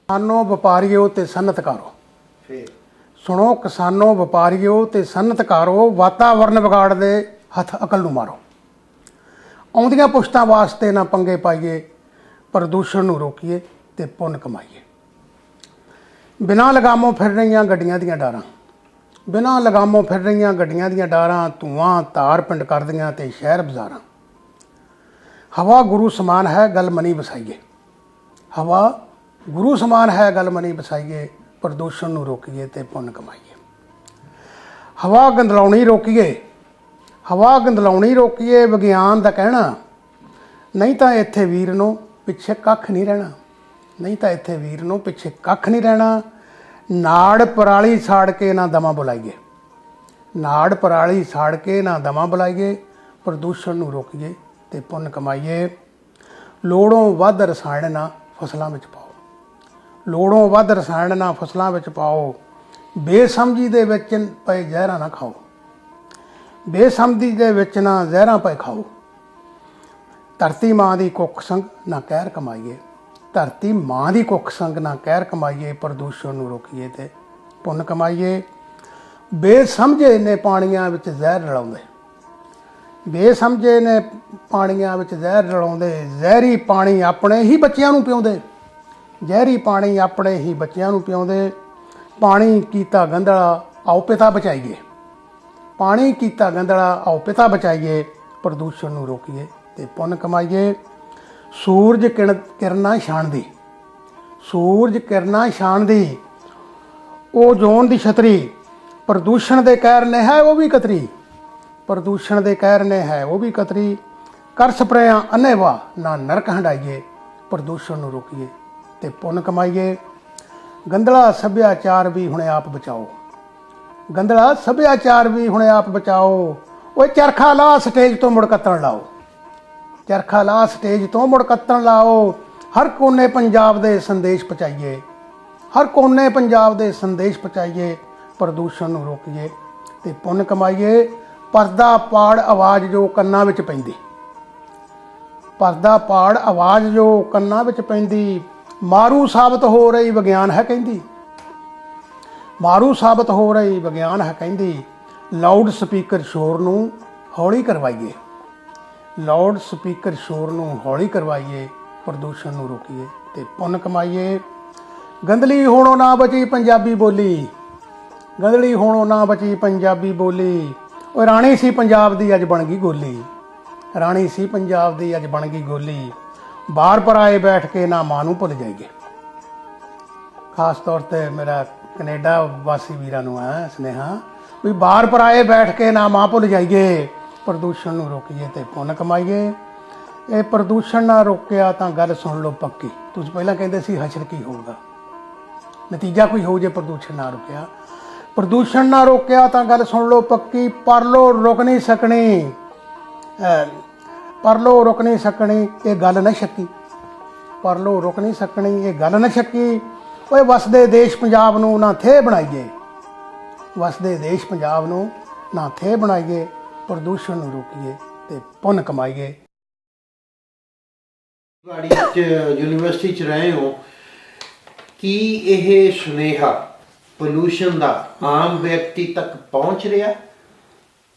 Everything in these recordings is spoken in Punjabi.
ਕਿਸਾਨੋ ਵਪਾਰੀਓ ਤੇ ਸਨਅਤਕਾਰੋ। ਸੁਣੋ ਕਿਸਾਨੋ ਵਪਾਰੀਓ ਤੇ ਸਨਅਤਕਾਰੋ, ਵਾਤਾਵਰਨ ਵਿਗਾੜਦੇ ਹੱਥ ਅਕਲ ਨੂੰ ਮਾਰੋ। ਆਉਂਦੀਆਂ ਪੁਸ਼ਤਾਂ ਵਾਸਤੇ ਨਾ ਪੰਗੇ ਪਾਈਏ, ਪ੍ਰਦੂਸ਼ਣ ਨੂੰ ਰੋਕੀਏ ਤੇ ਪੁੰਨ ਕਮਾਈਏ। ਬਿਨਾਂ ਲਗਾਮੋਂ ਫਿਰ ਰਹੀਆਂ ਗੱਡੀਆਂ ਦੀਆਂ ਡਾਰਾਂ, ਬਿਨਾਂ ਲਗਾਮੋਂ ਫਿਰ ਰਹੀਆਂ ਗੱਡੀਆਂ ਦੀਆਂ ਡਾਰਾਂ, ਧੂਆਂ ਧਾਰ ਪਿੰਡ ਕਰਦੀਆਂ ਤੇ ਸ਼ਹਿਰ ਬਾਜ਼ਾਰਾਂ। ਹਵਾ ਗੁਰੂ ਸਮਾਨ ਹੈ ਗੱਲ ਮਨੀ ਵਸਾਈਏ, ਹਵਾ ਗੁਰੂ ਸਮਾਨ ਹੈ ਗੱਲ ਮਨੀ ਵਸਾਈਏ, ਪ੍ਰਦੂਸ਼ਣ ਨੂੰ ਰੋਕੀਏ ਤੇ ਪੁੰਨ ਕਮਾਈਏ। ਹਵਾ ਗੰਦਲਾਉਣੀ ਰੋਕੀਏ, ਹਵਾ ਗੰਦਲਾਉਣੀ ਰੋਕੀਏ, ਵਿਗਿਆਨ ਦਾ ਕਹਿਣਾ, ਨਹੀਂ ਤਾਂ ਇੱਥੇ ਵੀਰ ਨੂੰ ਪਿੱਛੇ ਕੱਖ ਨਹੀਂ ਰਹਿਣਾ, ਨਹੀਂ ਤਾਂ ਇੱਥੇ ਵੀਰ ਨੂੰ ਪਿੱਛੇ ਕੱਖ ਨਹੀਂ ਰਹਿਣਾ। ਨਾੜ ਪਰਾਲੀ ਸਾੜ ਕੇ ਨਾ ਦਮਾ ਬੁਲਾਈਏ, ਨਾੜ ਪਰਾਲੀ ਸਾੜ ਕੇ ਨਾ ਦਮਾ ਬੁਲਾਈਏ, ਪ੍ਰਦੂਸ਼ਣ ਨੂੰ ਰੋਕੀਏ ਤੇ ਪੁੰਨ ਕਮਾਈਏ। ਲੋੜੋਂ ਵੱਧ ਰਸਾਇਣ ਨਾ ਫਸਲਾਂ ਵਿੱਚ ਪਾਓ, ਲੋੜੋਂ ਵੱਧ ਰਸਾਇਣ ਨਾ ਫਸਲਾਂ ਵਿੱਚ ਪਾਓ। ਬੇਸਮਝੀ ਦੇ ਵਿੱਚ ਪਏ ਜ਼ਹਿਰਾਂ ਨਾ ਖਾਓ, ਬੇਸਮਝੀ ਦੇ ਵਿੱਚ ਨਾ ਜ਼ਹਿਰਾਂ ਪਏ ਖਾਓ। ਧਰਤੀ ਮਾਂ ਦੀ ਕੁੱਖ ਸੰਗ ਨਾ ਕਹਿਰ ਕਮਾਈਏ, ਧਰਤੀ ਮਾਂ ਦੀ ਕੁੱਖ ਸੰਗ ਨਾ ਕਹਿਰ ਕਮਾਈਏ, ਪ੍ਰਦੂਸ਼ਣ ਨੂੰ ਰੋਕੀਏ ਤੇ ਪੁੰਨ ਕਮਾਈਏ। ਬੇਸਮਝੇ ਨੇ ਪਾਣੀਆਂ ਵਿੱਚ ਜ਼ਹਿਰ ਰਲਾਉਂਦੇ, ਬੇਸਮਝੇ ਨੇ ਪਾਣੀਆਂ ਵਿੱਚ ਜ਼ਹਿਰ ਰਲਾਉਂਦੇ, ਜ਼ਹਿਰੀ ਪਾਣੀ ਆਪਣੇ ਹੀ ਬੱਚਿਆਂ ਨੂੰ ਪਿਆਉਂਦੇ, ਜ਼ਹਿਰੀ ਪਾਣੀ ਆਪਣੇ ਹੀ ਬੱਚਿਆਂ ਨੂੰ ਪਿਆਉਂਦੇ। ਪਾਣੀ ਕੀਤਾ ਗੰਧਲਾ ਆਓ ਪਿਤਾ ਬਚਾਈਏ, ਪਾਣੀ ਕੀਤਾ ਗੰਧਲਾ ਆਓ ਪਿਤਾ ਬਚਾਈਏ, ਪ੍ਰਦੂਸ਼ਣ ਨੂੰ ਰੋਕੀਏ ਤੇ ਪੁੰਨ ਕਮਾਈਏ। ਸੂਰਜ ਕਿਰਨਾਂ ਛਾਣਦੀ, ਸੂਰਜ ਕਿਰਨਾਂ ਛਾਣਦੀ, ਓਜ਼ੋਨ ਦੀ ਛਤਰੀ, ਪ੍ਰਦੂਸ਼ਣ ਦੇ ਕਹਿਰ ਨੇ ਹੈ ਉਹ ਵੀ ਕਤਰੀ, ਪ੍ਰਦੂਸ਼ਣ ਦੇ ਕਹਿਰ ਨੇ ਹੈ ਉਹ ਵੀ ਕਤਰੀ। ਕਰ ਸਪਰੇਆਂ ਅੰਨ੍ਹੇਵਾਹ ਨਾ ਨਰਕ ਹੰਢਾਈਏ, ਪ੍ਰਦੂਸ਼ਣ ਨੂੰ ਰੋਕੀਏ ਤੇ ਪੁੰਨ ਕਮਾਈਏ। ਗੰਧਲਾ ਸੱਭਿਆਚਾਰ ਵੀ ਹੁਣ ਆਪ ਬਚਾਓ, ਗੰਧਲਾ ਸੱਭਿਆਚਾਰ ਵੀ ਹੁਣ ਆਪ ਬਚਾਓ। ਓਏ ਚਰਖਾ ਲਾ ਸਟੇਜ ਤੋਂ ਮੁੜ ਕੱਤਣ ਲਾਓ, ਚਰਖਾ ਲਾ ਸਟੇਜ ਤੋਂ ਮੁੜ ਕੱਤਣ ਲਾਓ। ਹਰ ਕੋਨੇ ਪੰਜਾਬ ਦੇ ਸੰਦੇਸ਼ ਪਹੁੰਚਾਈਏ, ਹਰ ਕੋਨੇ ਪੰਜਾਬ ਦੇ ਸੰਦੇਸ਼ ਪਹੁੰਚਾਈਏ, ਪ੍ਰਦੂਸ਼ਣ ਨੂੰ ਰੋਕੀਏ ਤੇ ਪੁੰਨ ਕਮਾਈਏ। ਪਰਦਾ ਪਾੜ ਆਵਾਜ਼ ਜੋ ਕੰਨਾਂ ਵਿੱਚ ਪੈਂਦੀ, ਪਰਦਾ ਪਾੜ ਆਵਾਜ਼ ਜੋ ਕੰਨਾਂ ਵਿੱਚ ਪੈਂਦੀ, ਮਾਰੂ ਸਾਬਤ ਹੋ ਰਹੀ ਵਿਗਿਆਨ ਹੈ ਕਹਿੰਦੀ, ਮਾਰੂ ਸਾਬਤ ਹੋ ਰਹੀ ਵਿਗਿਆਨ ਹੈ ਕਹਿੰਦੀ। ਲਾਊਡ ਸਪੀਕਰ ਸ਼ੋਰ ਨੂੰ ਹੌਲੀ ਕਰਵਾਈਏ, ਲਾਊਡ ਸਪੀਕਰ ਸ਼ੋਰ ਨੂੰ ਹੌਲੀ ਕਰਵਾਈਏ, ਪ੍ਰਦੂਸ਼ਣ ਨੂੰ ਰੋਕੀਏ ਤੇ ਪੁੰਨ ਕਮਾਈਏ। ਗੰਦਲੀ ਹੋਣੋਂ ਨਾ ਬਚੀ ਪੰਜਾਬੀ ਬੋਲੀ, ਗੰਦਲੀ ਹੋਣੋਂ ਨਾ ਬਚੀ ਪੰਜਾਬੀ ਬੋਲੀ। ਉਹ ਰਾਣੀ ਸੀ ਪੰਜਾਬ ਦੀ ਅੱਜ ਬਣ ਗਈ ਗੋਲੀ, ਰਾਣੀ ਸੀ ਪੰਜਾਬ ਦੀ ਅੱਜ ਬਣ ਗਈ ਗੋਲੀ। ਬਾਹਰ ਪਰਾਏ ਬੈਠ ਕੇ ਨਾ ਮਾਂ ਨੂੰ ਭੁੱਲ ਜਾਈਏ। ਖਾਸ ਤੌਰ 'ਤੇ ਮੇਰਾ ਕੈਨੇਡਾ ਵਾਸੀ ਵੀਰਾਂ ਨੂੰ ਹੈ ਸੁਨੇਹਾ ਵੀ ਬਾਹਰ ਪਰਾਏ ਬੈਠ ਕੇ ਨਾ ਮਾਂ ਭੁੱਲ ਜਾਈਏ, ਪ੍ਰਦੂਸ਼ਣ ਨੂੰ ਰੋਕੀਏ ਤੇ ਪੁੰਨ ਕਮਾਈਏ। ਇਹ ਪ੍ਰਦੂਸ਼ਣ ਨਾ ਰੋਕਿਆ ਤਾਂ ਗੱਲ ਸੁਣ ਲਓ ਪੱਕੀ। ਤੁਸੀਂ ਪਹਿਲਾਂ ਕਹਿੰਦੇ ਸੀ ਹਸ਼ਰ ਕੀ ਹੋਊਗਾ, ਨਤੀਜਾ ਕੋਈ ਹੋਊ ਜੇ ਪ੍ਰਦੂਸ਼ਣ ਨਾ ਰੁਕਿਆ। ਪ੍ਰਦੂਸ਼ਣ ਨਾ ਰੋਕਿਆ ਤਾਂ ਗੱਲ ਸੁਣ ਲਓ ਪੱਕੀ। ਪਰਲੋ ਰੁਕ ਨਹੀਂ ਸਕਣੀ, ਪਰਲੋ ਰੁਕ ਨਹੀਂ ਸਕਣੀ ਇਹ ਗੱਲ ਨਾ ਸ਼ੱਕੀ, ਪਰਲੋ ਰੁਕ ਨਹੀਂ ਸਕਣੀ ਇਹ ਗੱਲ ਨਾ ਸ਼ੱਕੀ। ਓਏ ਵਸਦੇ ਦੇਸ਼ ਪੰਜਾਬ ਨੂੰ ਨਾ ਥੇ ਬਣਾਈਏ, ਵਸਦੇ ਦੇਸ਼ ਪੰਜਾਬ ਨੂੰ ਨਾ ਥੇ ਬਣਾਈਏ, ਪ੍ਰਦੂਸ਼ਣ ਨੂੰ ਰੋਕੀਏ ਤੇ ਪੁੰਨ ਕਮਾਈਏ। ਯੂਨੀਵਰਸਿਟੀ 'ਚ ਰਹੇ ਹੋ, ਕੀ ਇਹ ਸੁਨੇਹਾ ਪੋਲੂਸ਼ਨ ਦਾ ਆਮ ਵਿਅਕਤੀ ਤੱਕ ਪਹੁੰਚ ਰਿਹਾ?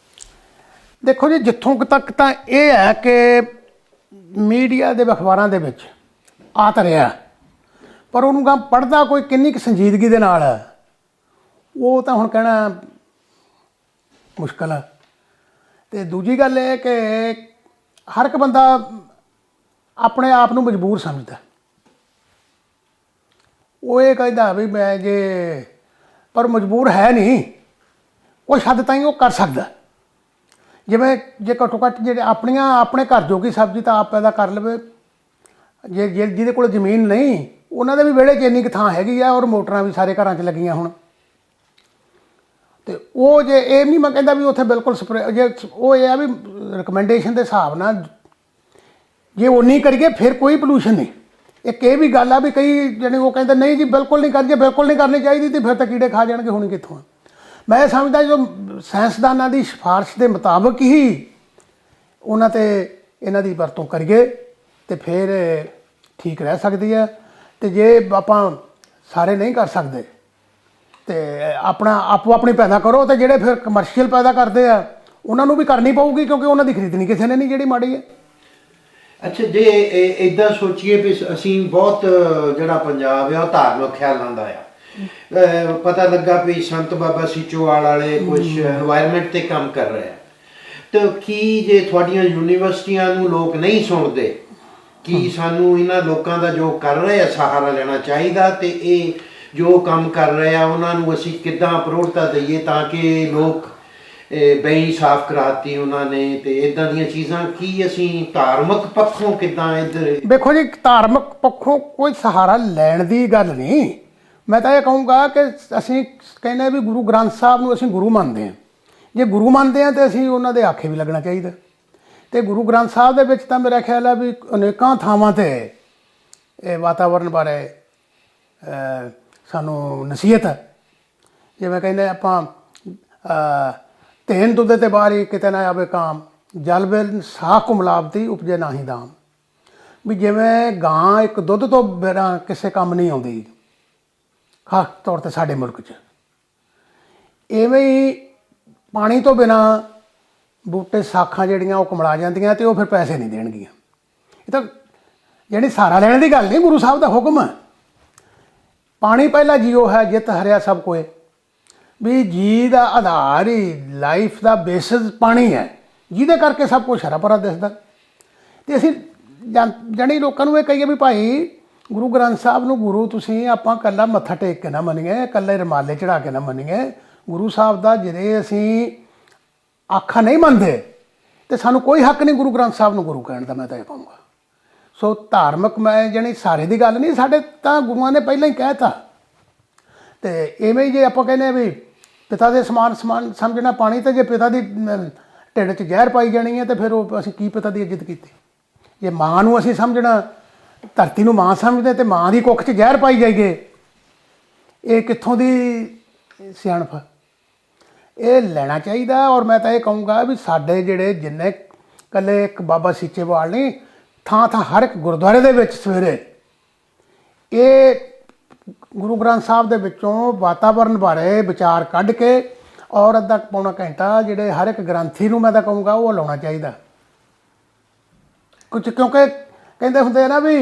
ਦੇਖੋ ਜੀ, ਜਿੱਥੋਂ ਤੱਕ ਤਾਂ ਇਹ ਹੈ ਕਿ ਮੀਡੀਆ ਦੇ ਅਖਬਾਰਾਂ ਦੇ ਵਿੱਚ ਆ ਤਾਂ ਰਿਹਾ, ਪਰ ਉਹਨੂੰ ਗਾ ਪੜ੍ਹਦਾ ਕੋਈ ਕਿੰਨੀ ਕੁ ਸੰਜੀਦਗੀ ਦੇ ਨਾਲ ਹੈ ਉਹ ਤਾਂ ਹੁਣ ਕਹਿਣਾ ਮੁਸ਼ਕਿਲ ਹੈ। ਅਤੇ ਦੂਜੀ ਗੱਲ ਇਹ ਕਿ ਹਰ ਇੱਕ ਬੰਦਾ ਆਪਣੇ ਆਪ ਨੂੰ ਮਜਬੂਰ ਸਮਝਦਾ, ਉਹ ਇਹ ਕਹਿੰਦਾ ਵੀ ਮੈਂ ਜੇ, ਪਰ ਮਜਬੂਰ ਹੈ ਨਹੀਂ, ਕੁਛ ਹੱਦ ਤਾਈਂ ਉਹ ਕਰ ਸਕਦਾ। ਜਿਵੇਂ ਜੇ ਘੱਟੋ ਘੱਟ ਜਿਹੜੇ ਆਪਣੇ ਘਰ ਜੋਗੀ ਸਬਜ਼ੀ ਤਾਂ ਆਪ ਪੈਦਾ ਕਰ ਲਵੇ, ਜੇ ਜਿਹਦੇ ਕੋਲ ਜ਼ਮੀਨ ਨਹੀਂ ਉਹਨਾਂ ਦੇ ਵੀ ਵਿਹੜੇ 'ਚ ਇੰਨੀ ਕੁ ਥਾਂ ਹੈਗੀ ਆ, ਔਰ ਮੋਟਰਾਂ ਵੀ ਸਾਰੇ ਘਰਾਂ 'ਚ ਲੱਗੀਆਂ ਹੁਣ। ਅਤੇ ਉਹ ਜੇ ਇਹ ਨਹੀਂ ਮੈਂ ਕਹਿੰਦਾ ਵੀ ਉੱਥੇ ਬਿਲਕੁਲ ਜੇ ਉਹ ਇਹ ਆ ਵੀ ਰਿਕਮੈਂਡੇਸ਼ਨ ਦੇ ਹਿਸਾਬ ਨਾਲ ਜੇ ਉਨੀ ਕਰੀਏ ਫਿਰ ਕੋਈ ਪੋਲੂਸ਼ਨ ਨਹੀਂ। ਇੱਕ ਇਹ ਵੀ ਗੱਲ ਆ ਵੀ ਕਈ ਜਿਹੜੇ ਉਹ ਕਹਿੰਦੇ ਨਹੀਂ ਜੀ ਬਿਲਕੁਲ ਨਹੀਂ ਕਰੀਏ, ਬਿਲਕੁਲ ਨਹੀਂ ਕਰਨੀ ਚਾਹੀਦੀ, ਅਤੇ ਫਿਰ ਤਾਂ ਕੀੜੇ ਖਾ ਜਾਣਗੇ, ਹੋਣੀ ਕਿੱਥੋਂ। ਮੈਂ ਸਮਝਦਾ ਜੋ ਸਾਇੰਸਦਾਨਾਂ ਦੀ ਸਿਫਾਰਿਸ਼ ਦੇ ਮੁਤਾਬਕ ਹੀ ਉਹਨਾਂ 'ਤੇ ਇਹਨਾਂ ਦੀ ਵਰਤੋਂ ਕਰੀਏ ਅਤੇ ਫਿਰ ਠੀਕ ਰਹਿ ਸਕਦੀ ਹੈ। ਅਤੇ ਜੇ ਆਪਾਂ ਸਾਰੇ ਨਹੀਂ ਕਰ ਸਕਦੇ ਤੇ ਆਪਣਾ ਆਪੋ ਆਪਣੀ ਪੈਦਾ ਕਰੋ ਤੇ ਜਿਹੜੇ ਫਿਰ ਕਮਰਸ਼ੀਅਲ ਪੈਦਾ ਕਰਦੇ ਆ ਉਹਨਾਂ ਨੂੰ ਵੀ ਕਰਨੀ ਪਊਗੀ ਕਿਉਂਕਿ ਉਹਨਾਂ ਦੀ ਖਰੀਦਣੀ ਕਿਸੇ ਨੇ ਨਹੀਂ ਜਿਹੜੀ ਮਾੜੀ ਹੈ। ਅੱਛਾ, ਜੇ ਇਦਾਂ ਸੋਚੀਏ ਵੀ ਅਸੀਂ ਬਹੁਤ ਜਿਹੜਾ ਪੰਜਾਬ ਆ ਉਹ ਧਾਰਮਿਕ ਖਿਆਲਾਂ ਦਾ ਆ, ਪਤਾ ਲੱਗਾ ਵੀ ਸੰਤ ਬਾਬਾ ਸੀਚੋਵਾਲ ਵਾਲੇ ਕੁਝ এনवायरमेंट ਤੇ ਕੰਮ ਕਰ ਰਹੇ ਆ, ਤੇ ਕੀ ਜੇ ਤੁਹਾਡੀਆਂ ਯੂਨੀਵਰਸਿਟੀਆਂ ਨੂੰ ਲੋਕ ਨਹੀਂ ਸੁਣਦੇ, ਕੀ ਸਾਨੂੰ ਇਹਨਾਂ ਲੋਕਾਂ ਦਾ ਜੋ ਕਰ ਰਹੇ ਆ ਸਹਾਰਾ ਲੈਣਾ ਚਾਹੀਦਾ ਤੇ ਇਹ ਜੋ ਕੰਮ ਕਰ ਰਹੇ ਆ ਉਹਨਾਂ ਨੂੰ ਅਸੀਂ ਕਿੱਦਾਂ ਪ੍ਰੋੜਤਾ ਦਈਏ ਤਾਂ ਕਿ ਲੋਕ ਬਈ ਸਾਫ਼ ਕਰਾਤੀ ਉਹਨਾਂ ਨੇ ਤੇ ਇਦਾਂ ਦੀਆਂ ਚੀਜ਼ਾਂ, ਕੀ ਅਸੀਂ ਧਾਰਮਿਕ ਪੱਖੋਂ ਕਿੱਦਾਂ ਇੱਧਰ? ਦੇਖੋ ਜੀ, ਧਾਰਮਿਕ ਪੱਖੋਂ ਕੋਈ ਸਹਾਰਾ ਲੈਣ ਦੀ ਗੱਲ ਨਹੀਂ। ਮੈਂ ਤਾਂ ਇਹ ਕਹੂੰਗਾ ਕਿ ਅਸੀਂ ਕਹਿੰਦੇ ਵੀ ਗੁਰੂ ਗ੍ਰੰਥ ਸਾਹਿਬ ਨੂੰ ਅਸੀਂ ਗੁਰੂ ਮੰਨਦੇ ਹਾਂ। ਜੇ ਗੁਰੂ ਮੰਨਦੇ ਹਾਂ ਤਾਂ ਅਸੀਂ ਉਹਨਾਂ ਦੇ ਆਖੇ ਵੀ ਲੱਗਣਾ ਚਾਹੀਦਾ। ਤੇ ਗੁਰੂ ਗ੍ਰੰਥ ਸਾਹਿਬ ਦੇ ਵਿੱਚ ਤਾਂ ਮੇਰਾ ਖਿਆਲ ਹੈ ਵੀ ਅਨੇਕਾਂ ਥਾਵਾਂ 'ਤੇ ਇਹ ਵਾਤਾਵਰਨ ਬਾਰੇ ਸਾਨੂੰ ਨਸੀਹਤ ਹੈ। ਜਿਵੇਂ ਕਹਿੰਦੇ ਆਪਾਂ ਤੇਨ ਦੁੱਧ ਤੇ ਬਾਹਰੀ ਕਿਤੇ ਨਾ ਆਵੇ ਕਾਮ, ਜਲ ਬਿਨ ਸਾਹ ਕੁਮਲਾਵਤੀ ਉਪਜੇ ਨਾਹੀ ਦਾਮ। ਵੀ ਜਿਵੇਂ ਗਾਂ ਇੱਕ ਦੁੱਧ ਤੋਂ ਬਿਨਾਂ ਕਿਸੇ ਕੰਮ ਨਹੀਂ ਆਉਂਦੀ ਖਾਸ ਤੌਰ 'ਤੇ ਸਾਡੇ ਮੁਲਕ 'ਚ, ਇਵੇਂ ਹੀ ਪਾਣੀ ਤੋਂ ਬਿਨਾਂ ਬੂਟੇ ਸਾਖਾਂ ਜਿਹੜੀਆਂ ਉਹ ਕੁਮਲਾ ਜਾਂਦੀਆਂ ਤੇ ਉਹ ਫਿਰ ਪੈਸੇ ਨਹੀਂ ਦੇਣਗੀਆਂ। ਇਹ ਤਾਂ ਜਿਹੜੀ ਸਹਾਰਾ ਲੈਣ ਦੀ ਗੱਲ ਨਹੀਂ, ਗੁਰੂ ਸਾਹਿਬ ਦਾ ਹੁਕਮ ਹੈ। ਪਾਣੀ ਪਹਿਲਾ ਜੀਓ ਹੈ ਜਿਤ ਹਰਿਆ ਸਭ ਕੋਏ, ਵੀ ਜੀ ਦਾ ਆਧਾਰ ਹੀ ਲਾਈਫ ਦਾ ਬੇਸਿਸ ਪਾਣੀ ਹੈ, ਜਿਹਦੇ ਕਰਕੇ ਸਭ ਕੁਛ ਹਰਾ ਭਰਾ ਦਿਸਦਾ। ਤੇ ਅਸੀਂ ਜਾਣੀ ਲੋਕਾਂ ਨੂੰ ਇਹ ਕਹੀਏ ਵੀ ਭਾਈ ਗੁਰੂ ਗ੍ਰੰਥ ਸਾਹਿਬ ਨੂੰ ਗੁਰੂ ਤੁਸੀਂ ਆਪਾਂ ਇਕੱਲਾ ਮੱਥਾ ਟੇਕ ਕੇ ਨਾ ਮੰਨੀਏ, ਇਕੱਲੇ ਰੁਮਾਲੇ ਚੜਾ ਕੇ ਨਾ ਮੰਨੀਏ। ਗੁਰੂ ਸਾਹਿਬ ਦਾ ਜਿਹੜੇ ਅਸੀਂ ਆਖਾਂ ਨਹੀਂ ਮੰਨਦੇ ਤੇ ਸਾਨੂੰ ਕੋਈ ਹੱਕ ਨਹੀਂ ਗੁਰੂ ਗ੍ਰੰਥ ਸਾਹਿਬ ਨੂੰ ਗੁਰੂ ਕਹਿਣ ਦਾ। ਮੈਂ ਤਾਂ ਇਹ ਕਹੂੰਗਾ। ਸੋ ਧਾਰਮਿਕ ਮੈਂ ਜਾਣੀ ਸਾਰੇ ਦੀ ਗੱਲ ਨਹੀਂ, ਸਾਡੇ ਤਾਂ ਗੁਰੂਆਂ ਨੇ ਪਹਿਲਾਂ ਹੀ ਕਹਿ ਤਾ। ਤੇ ਇਵੇਂ ਹੀ ਜੇ ਆਪਾਂ ਕਹਿੰਦੇ ਵੀ ਪਿਤਾ ਦੇ ਸਮਾਨ ਸਮਝਣਾ ਪਾਣੀ, ਤੇ ਜੇ ਪਿਤਾ ਦੀ ਢਿੱਡ 'ਚ ਜ਼ਹਿਰ ਪਾਈ ਜਾਣੀ ਹੈ ਤੇ ਫਿਰ ਉਹ ਅਸੀਂ ਕੀ ਪਿਤਾ ਦੀ ਇੱਜ਼ਤ ਕੀਤੀ। ਜੇ ਮਾਂ ਨੂੰ ਅਸੀਂ ਸਮਝਣਾ, ਧਰਤੀ ਨੂੰ ਮਾਂ ਸਮਝਦੇ ਤੇ ਮਾਂ ਦੀ ਕੁੱਖ 'ਚ ਜ਼ਹਿਰ ਪਾਈ ਜਾਈਏ, ਇਹ ਕਿੱਥੋਂ ਦੀ ਸਿਆਣਪ? ਇਹ ਲੈਣਾ ਚਾਹੀਦਾ। ਔਰ ਮੈਂ ਤਾਂ ਇਹ ਕਹੂੰਗਾ ਵੀ ਸਾਡੇ ਜਿਹੜੇ ਜਿੰਨੇ ਇਕੱਲੇ ਇੱਕ ਬਾਬਾ ਸੀਚੇਵਾਲ ਨਹੀਂ, ਥਾਂ ਥਾਂ ਹਰ ਇੱਕ ਗੁਰਦੁਆਰੇ ਦੇ ਵਿੱਚ ਸਵੇਰੇ ਇਹ ਗੁਰੂ ਗ੍ਰੰਥ ਸਾਹਿਬ ਦੇ ਵਿੱਚੋਂ ਵਾਤਾਵਰਨ ਬਾਰੇ ਵਿਚਾਰ ਕੱਢ ਕੇ ਔਰ ਅੱਧਾ ਪੌਣਾ ਘੰਟਾ ਜਿਹੜੇ ਹਰ ਇੱਕ ਗ੍ਰੰਥੀ ਨੂੰ ਮੈਂ ਤਾਂ ਕਹੂੰਗਾ ਉਹ ਲਾਉਣਾ ਚਾਹੀਦਾ ਕੁਝ। ਕਿਉਂਕਿ ਕਹਿੰਦੇ ਹੁੰਦੇ ਆ ਨਾ ਵੀ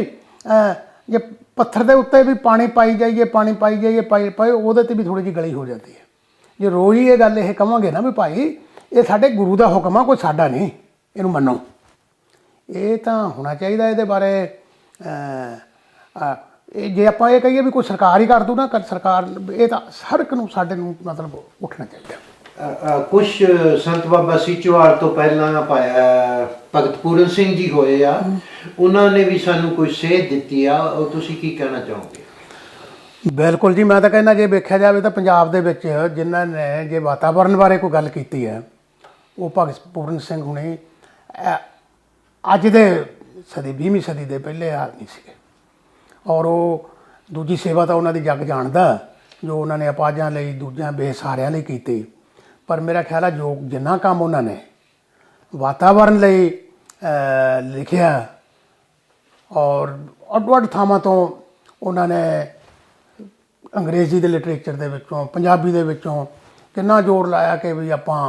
ਜੇ ਪੱਥਰ ਦੇ ਉੱਤੇ ਵੀ ਪਾਣੀ ਪਾਈ ਜਾਈਏ ਪਾਈ ਉਹਦੇ 'ਤੇ ਵੀ ਥੋੜ੍ਹੀ ਜਿਹੀ ਗਲੀ ਹੋ ਜਾਂਦੀ ਹੈ। ਜੇ ਰੋਜ਼ ਹੀ ਇਹ ਗੱਲ ਇਹ ਕਹਾਂਗੇ ਨਾ ਵੀ ਭਾਈ ਇਹ ਸਾਡੇ ਗੁਰੂ ਦਾ ਹੁਕਮ ਆ, ਕੋਈ ਸਾਡਾ ਨਹੀਂ, ਇਹਨੂੰ ਮੰਨੋ, ਇਹ ਤਾਂ ਹੋਣਾ ਚਾਹੀਦਾ। ਇਹਦੇ ਬਾਰੇ ਇਹ ਜੇ ਆਪਾਂ ਇਹ ਕਹੀਏ ਵੀ ਕੋਈ ਸਰਕਾਰ ਹੀ ਕਰ ਦੂ ਨਾ, ਸਰਕਾਰ ਇਹ ਤਾਂ ਹਰ ਇੱਕ ਨੂੰ ਸਾਡੇ ਨੂੰ ਮਤਲਬ ਉੱਠਣਾ ਚਾਹੀਦਾ। ਕੁਛ ਸੰਤ ਬਾਬਾ ਸੀਚੋਵਾਲ ਤੋਂ ਪਹਿਲਾਂ ਭਗਤ ਪੂਰਨ ਸਿੰਘ ਜੀ ਹੋਏ ਆ, ਉਹਨਾਂ ਨੇ ਵੀ ਸਾਨੂੰ ਕੋਈ ਸੇਧ ਦਿੱਤੀ ਆ, ਉਹ ਤੁਸੀਂ ਕੀ ਕਹਿਣਾ ਚਾਹੋਗੇ? ਬਿਲਕੁਲ ਜੀ, ਮੈਂ ਤਾਂ ਕਹਿੰਦਾ ਜੇ ਵੇਖਿਆ ਜਾਵੇ ਤਾਂ ਪੰਜਾਬ ਦੇ ਵਿੱਚ ਜਿਨ੍ਹਾਂ ਨੇ ਜੇ ਵਾਤਾਵਰਨ ਬਾਰੇ ਕੋਈ ਗੱਲ ਕੀਤੀ ਹੈ ਉਹ ਭਗਤ ਪੂਰਨ ਸਿੰਘ ਹੁਣੇ ਅੱਜ ਦੇ 20ਵੀਂ ਸਦੀ ਦੇ ਪਹਿਲੇ ਆਦਮੀ ਸੀਗੇ। ਔਰ ਉਹ ਦੂਜੀ ਸੇਵਾ ਤਾਂ ਉਹਨਾਂ ਦੀ ਜੱਗ ਜਾਣਦਾ ਜੋ ਉਹਨਾਂ ਨੇ ਅਪਾਹਜਾਂ ਲਈ, ਦੂਜਿਆਂ ਬੇਸਹਾਰਿਆਂ ਲਈ ਕੀਤੀ। ਪਰ ਮੇਰਾ ਖਿਆਲ ਹੈ ਜੋ ਜਿੰਨਾ ਕੰਮ ਉਹਨਾਂ ਨੇ ਵਾਤਾਵਰਨ ਲਈ ਲਿਖਿਆ ਔਰ ਅੱਡ-ਅੱਡ ਥਾਵਾਂ ਤੋਂ ਉਹਨਾਂ ਨੇ ਅੰਗਰੇਜ਼ੀ ਦੇ ਲਿਟਰੇਚਰ ਦੇ ਵਿੱਚੋਂ, ਪੰਜਾਬੀ ਦੇ ਵਿੱਚੋਂ ਕਿੰਨਾ ਜ਼ੋਰ ਲਾਇਆ ਕਿ ਵੀ ਆਪਾਂ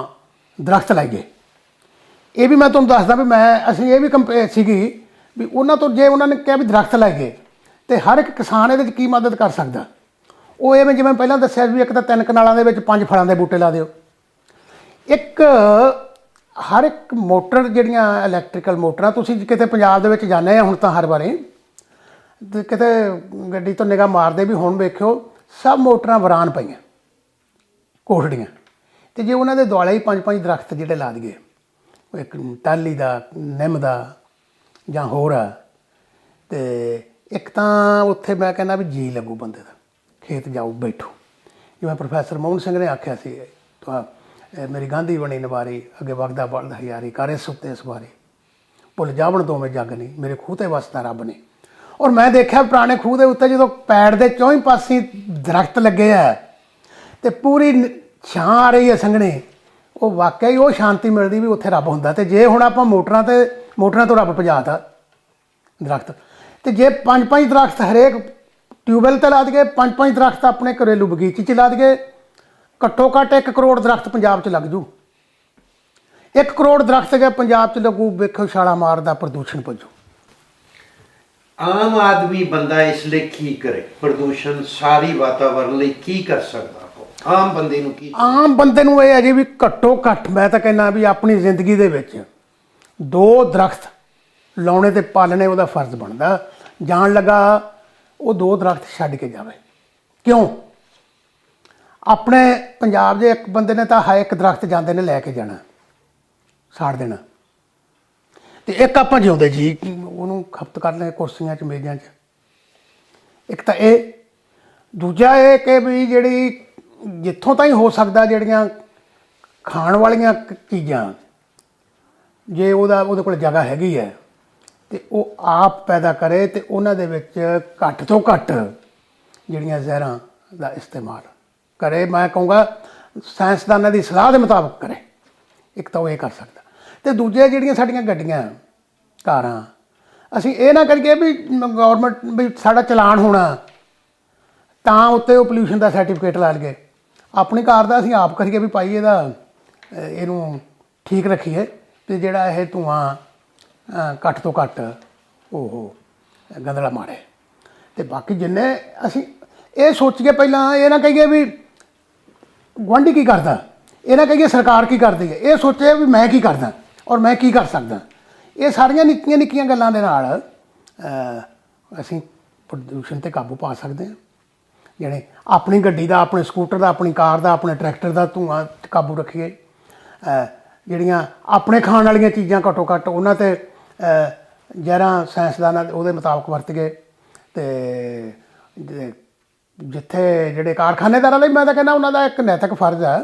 ਦਰਖਤ ਲਾਈਏ। ਇਹ ਵੀ ਮੈਂ ਤੁਹਾਨੂੰ ਦੱਸਦਾ ਵੀ ਅਸੀਂ ਇਹ ਵੀ ਸੀਗੀ ਵੀ ਉਹਨਾਂ ਤੋਂ ਜੇ ਉਹਨਾਂ ਨੇ ਕਿਹਾ ਵੀ ਦਰਖਤ ਲਾਈਏ ਤੇ ਹਰ ਇੱਕ ਕਿਸਾਨ ਇਹਦੇ 'ਚ ਕੀ ਮਦਦ ਕਰ ਸਕਦਾ। ਉਹ ਐਵੇਂ ਜਿਵੇਂ ਪਹਿਲਾਂ ਦੱਸਿਆ ਵੀ ਇੱਕ ਤਾਂ 3 ਕਨਾਲਾਂ ਦੇ ਵਿੱਚ 5 ਫਲਾਂ ਦੇ ਬੂਟੇ ਲਾ ਦਿਓ। ਇੱਕ ਹਰ ਇੱਕ ਮੋਟਰ ਜਿਹੜੀਆਂ ਇਲੈਕਟ੍ਰੀਕਲ ਮੋਟਰਾਂ, ਤੁਸੀਂ ਕਿਤੇ ਪੰਜਾਬ ਦੇ ਵਿੱਚ ਜਾਂਦੇ ਆ ਹੁਣ ਤਾਂ ਹਰ ਵਾਰੀ ਕਿਤੇ ਗੱਡੀ ਤੋਂ ਨਿਗਾਹ ਮਾਰਦੇ ਵੀ ਹੁਣ ਵੇਖਿਓ ਸਭ ਮੋਟਰਾਂ ਵਰਾਨ ਪਈਆਂ ਕੋਠੜੀਆਂ। ਤੇ ਜੇ ਉਹਨਾਂ ਦੇ ਦੁਆਲੇ ਹੀ 5-5 ਦਰਖਤ ਜਿਹੜੇ ਲਾ ਦਈਏ, ਇੱਕ ਟਾਹਲੀ ਦਾ, ਨਿੰਮ ਦਾ ਜਾਂ ਹੋਰ ਆ, ਤੇ ਇੱਕ ਤਾਂ ਉੱਥੇ ਮੈਂ ਕਹਿੰਦਾ ਵੀ ਜੀ ਲੱਗੂ ਬੰਦੇ ਦਾ, ਖੇਤ ਜਾਓ ਬੈਠੋ। ਜਿਵੇਂ ਪ੍ਰੋਫੈਸਰ ਮੋਹਨ ਸਿੰਘ ਨੇ ਆਖਿਆ ਸੀ, ਮੇਰੀ ਗਾਂਧੀ ਬਣੀ ਨਵਾਰੀ ਅੱਗੇ ਵਗਦਾ ਬਲਦ ਹਜ਼ਾਰੀ, ਕਾਰੇ ਸੁੱਤੇ ਸਵਾਰੀ ਭੁੱਲ ਜਾਵਣ ਦੋਵੇਂ ਜੱਗ ਨਹੀਂ, ਮੇਰੇ ਖੂਹ 'ਤੇ ਵਸਦਾ ਰੱਬ ਨਹੀਂ। ਔਰ ਮੈਂ ਦੇਖਿਆ ਪੁਰਾਣੇ ਖੂਹ ਦੇ ਉੱਤੇ ਜਦੋਂ ਪੈੜ ਦੇ ਚੌਂ ਪਾਸੇ ਦਰਖਤ ਲੱਗੇ ਆ ਤੇ ਪੂਰੀ ਛਾਂ ਆ ਰਹੀ ਹੈ ਸੰਘਣੀ, ਉਹ ਵਾਕਿਆ ਹੀ ਉਹ ਸ਼ਾਂਤੀ ਮਿਲਦੀ ਵੀ ਉੱਥੇ ਰੱਬ ਹੁੰਦਾ। ਤੇ ਜੇ ਹੁਣ ਆਪਾਂ ਮੋਟਰਾਂ ਤੋਂ ਰੱਬ ਭਜਾਤਾ ਦਰਖਤ, ਤੇ ਜੇ 5-5 ਦਰਖਤ ਹਰੇਕ ਟਿਊਬਵੈੱਲ ਤੇ ਲਾ ਦਈਏ 5-5 ਦਰਖਤ ਆਪਣੇ ਘਰੇਲੂ ਬਗੀਚੇ 'ਚ ਲਾ ਦਈਏ, ਘੱਟੋ ਘੱਟ 1 ਕਰੋੜ ਦਰਖਤ ਪੰਜਾਬ 'ਚ ਲੱਗ ਜੂ। 1 ਕਰੋੜ ਦਰਖਤ ਜੇ ਪੰਜਾਬ 'ਚ ਲੱਗੂ, ਵੇਖੋ ਛਾਲਾ ਮਾਰਦਾ ਪ੍ਰਦੂਸ਼ਣ ਭੱਜੂ। ਆਮ ਆਦਮੀ ਬੰਦਾ ਇਸ ਲਈ ਕੀ ਕਰੇ? ਪ੍ਰਦੂਸ਼ਣ ਸਾਰੀ ਵਾਤਾਵਰਨ ਲਈ ਕੀ ਕਰ ਸਕਦਾ? ਆਮ ਬੰਦੇ ਨੂੰ ਕੀ? ਆਮ ਬੰਦੇ ਨੂੰ ਇਹ ਹੈ ਜੀ ਵੀ ਘੱਟੋ ਘੱਟ ਮੈਂ ਤਾਂ ਕਹਿੰਦਾ ਵੀ ਆਪਣੀ ਜ਼ਿੰਦਗੀ ਦੇ ਵਿੱਚ 2 ਦਰਖਤ ਲਾਉਣੇ ਤੇ ਪਾਲਣੇ ਉਹਦਾ ਫਰਜ਼ ਬਣਦਾ। ਜਾਣ ਲੱਗਾ ਉਹ 2 ਦਰਖਤ ਛੱਡ ਕੇ ਜਾਵੇ। ਕਿਉਂ? ਆਪਣੇ ਪੰਜਾਬ ਦੇ ਇੱਕ ਬੰਦੇ ਨੇ ਤਾਂ ਇੱਕ ਦਰਖਤ ਜਾਂਦੇ ਨੇ ਲੈ ਕੇ ਜਾਣਾ, ਸਾੜ ਦੇਣਾ, ਤੇ ਇੱਕ ਆਪਾਂ ਜਿਉਂਦੇ ਜੀ ਉਹਨੂੰ ਖਪਤ ਕਰ ਲੈ ਕੁਰਸੀਆਂ 'ਚ ਮੇਜ਼ਾਂ 'ਚ। ਇੱਕ ਤਾਂ ਇਹ, ਦੂਜਾ ਇਹ ਕਿ ਵੀ ਜਿਹੜੀ ਜਿੱਥੋਂ ਤਾਈਂ ਹੋ ਸਕਦਾ ਜਿਹੜੀਆਂ ਖਾਣ ਵਾਲੀਆਂ ਚੀਜ਼ਾਂ, ਜੇ ਉਹਦੇ ਕੋਲ ਜਗ੍ਹਾ ਹੈਗੀ ਹੈ ਤੇ ਉਹ ਆਪ ਪੈਦਾ ਕਰੇ ਤੇ ਉਹਨਾਂ ਦੇ ਵਿੱਚ ਘੱਟ ਤੋਂ ਘੱਟ ਜਿਹੜੀਆਂ ਜ਼ਹਿਰਾਂ ਦਾ ਇਸਤੇਮਾਲ ਕਰੇ। ਮੈਂ ਕਹੂੰਗਾ ਸਾਇੰਸਦਾਨਾਂ ਦੀ ਸਲਾਹ ਦੇ ਮੁਤਾਬਕ ਕਰੇ। ਇੱਕ ਤਾਂ ਉਹ ਇਹ ਕਰ ਸਕਦਾ, ਤੇ ਦੂਜੇ ਜਿਹੜੀਆਂ ਸਾਡੀਆਂ ਗੱਡੀਆਂ ਕਾਰਾਂ, ਅਸੀਂ ਇਹ ਨਾ ਕਰੀਏ ਵੀ ਗੌਰਮੈਂਟ ਵੀ ਸਾਡਾ ਚਲਾਨ ਹੋਣਾ ਤਾਂ ਉੱਤੇ ਉਹ ਪੋਲਿਊਸ਼ਨ ਦਾ ਸਰਟੀਫਿਕੇਟ ਲਾ ਲਈਏ। ਆਪਣੀ ਕਾਰ ਦਾ ਅਸੀਂ ਆਪ ਕਰੀਏ ਵੀ ਭਾਈ ਇਹਨੂੰ ਠੀਕ ਰੱਖੀਏ ਤੇ ਜਿਹੜਾ ਇਹ ਧੂੰਆਂ ਘੱਟ ਤੋਂ ਘੱਟ ਉਹ ਗੰਦਲਾ ਮਾਰੇ। ਤੇ ਬਾਕੀ ਜਿੰਨੇ ਅਸੀਂ ਇਹ ਸੋਚੀਏ, ਪਹਿਲਾਂ ਇਹ ਨਾ ਕਹੀਏ ਵੀ ਗੁਆਂਢੀ ਕੀ ਕਰਦਾ, ਇਹ ਨਾ ਕਹੀਏ ਸਰਕਾਰ ਕੀ ਕਰਦੀ ਹੈ, ਇਹ ਸੋਚੇ ਵੀ ਮੈਂ ਕੀ ਕਰਦਾ ਔਰ ਮੈਂ ਕੀ ਕਰ ਸਕਦਾ। ਇਹ ਸਾਰੀਆਂ ਨਿੱਕੀਆਂ ਨਿੱਕੀਆਂ ਗੱਲਾਂ ਦੇ ਨਾਲ ਅਸੀਂ ਪ੍ਰਦੂਸ਼ਣ 'ਤੇ ਕਾਬੂ ਪਾ ਸਕਦੇ ਹਾਂ। ਜਿਹੜੇ ਆਪਣੀ ਗੱਡੀ ਦਾ, ਆਪਣੇ ਸਕੂਟਰ ਦਾ, ਆਪਣੀ ਕਾਰ ਦਾ, ਆਪਣੇ ਟਰੈਕਟਰ ਦਾ ਧੂੰਆਂ ਕਾਬੂ ਰੱਖੀਏ। ਜਿਹੜੀਆਂ ਆਪਣੇ ਖਾਣ ਵਾਲੀਆਂ ਚੀਜ਼ਾਂ ਘੱਟੋ ਘੱਟ ਉਹਨਾਂ 'ਤੇ ਜ਼ਹਿਰਾਂ ਸਾਇੰਸਦਾਨਾਂ ਉਹਦੇ ਮੁਤਾਬਕ ਵਰਤ ਗਏ। ਅਤੇ ਜਿੱਥੇ ਜਿਹੜੇ ਕਾਰਖਾਨੇਦਾਰਾਂ ਲਈ ਮੈਂ ਤਾਂ ਕਹਿੰਦਾ ਉਹਨਾਂ ਦਾ ਇੱਕ ਨੈਤਿਕ ਫਰਜ਼ ਹੈ,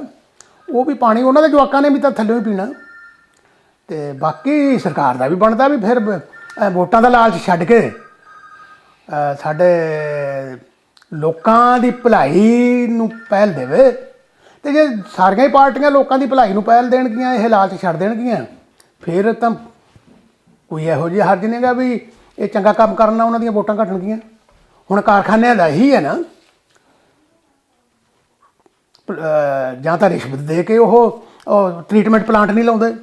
ਉਹ ਵੀ ਪਾਣੀ ਉਹਨਾਂ ਦੇ ਜਵਾਕਾਂ ਨੇ ਵੀ ਤਾਂ ਥੱਲੇ ਹੀ ਪੀਣਾ। ਅਤੇ ਬਾਕੀ ਸਰਕਾਰ ਦਾ ਵੀ ਬਣਦਾ ਵੀ ਫਿਰ ਵੋਟਾਂ ਦਾ ਲਾਲਚ ਛੱਡ ਕੇ ਸਾਡੇ ਲੋਕਾਂ ਦੀ ਭਲਾਈ ਨੂੰ ਪਹਿਲ ਦੇਵੇ। ਅਤੇ ਜੇ ਸਾਰੀਆਂ ਹੀ ਪਾਰਟੀਆਂ ਲੋਕਾਂ ਦੀ ਭਲਾਈ ਨੂੰ ਪਹਿਲ ਦੇਣਗੀਆਂ, ਇਹ ਲਾਲਚ ਛੱਡ ਦੇਣਗੀਆਂ, ਫਿਰ ਤਾਂ ਕੋਈ ਇਹੋ ਜਿਹੀ ਹਰਜ ਨਹੀਂ ਗਾ ਵੀ ਇਹ ਚੰਗਾ ਕੰਮ ਕਰਨਾ ਉਹਨਾਂ ਦੀਆਂ ਵੋਟਾਂ ਘਟਣਗੀਆਂ। ਹੁਣ ਕਾਰਖਾਨਿਆਂ ਦਾ ਹੀ ਹੈ ਨਾ, ਜਾਂ ਤਾਂ ਰਿਸ਼ਵਤ ਦੇ ਕੇ ਉਹ ਟਰੀਟਮੈਂਟ ਪਲਾਂਟ ਨਹੀਂ ਲਾਉਂਦੇ,